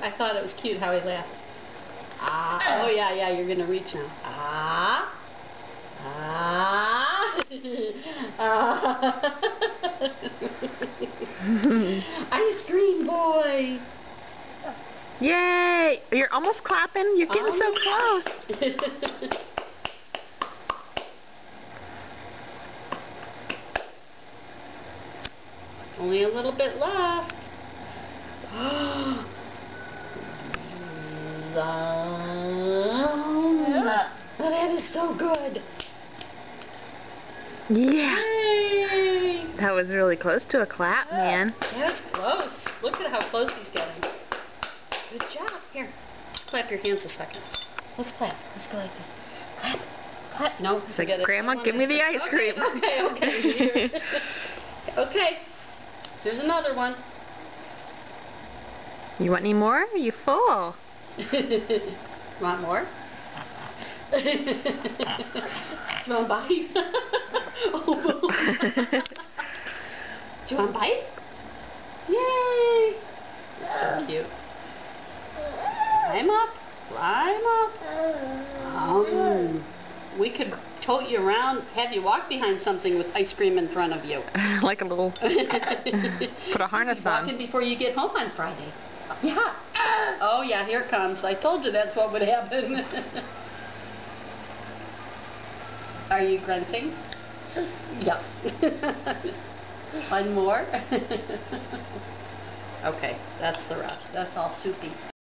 I thought it was cute how he laughed. Ah. Oh yeah, yeah. You're gonna reach now. Ah. Ah. Ah. Ice cream boy. Yay! You're almost clapping. You're getting so close. Only a little bit left. That is so good. Yeah. Yay. That was really close to a clap, man. That's close. Look at how close he's getting. Good job. Here, clap your hands a second. Let's clap. Let's go like this. Clap. Clap. No, forget it. Grandma, give me the ice cream. Okay. Okay. Here's another one. You want any more? Are you full? Want more? Do you want a bite? Oh. Do you want a bite? Yay! So cute. Climb up. Climb up. We could tote you around, have you walk behind something with ice cream in front of you. Like a little... Put a harness on. Walking before you get home on Friday. Yeah. Oh yeah, here it comes. I told you that's what would happen. Are you grunting? Yep. One more. Okay, that's the rest. That's all soupy.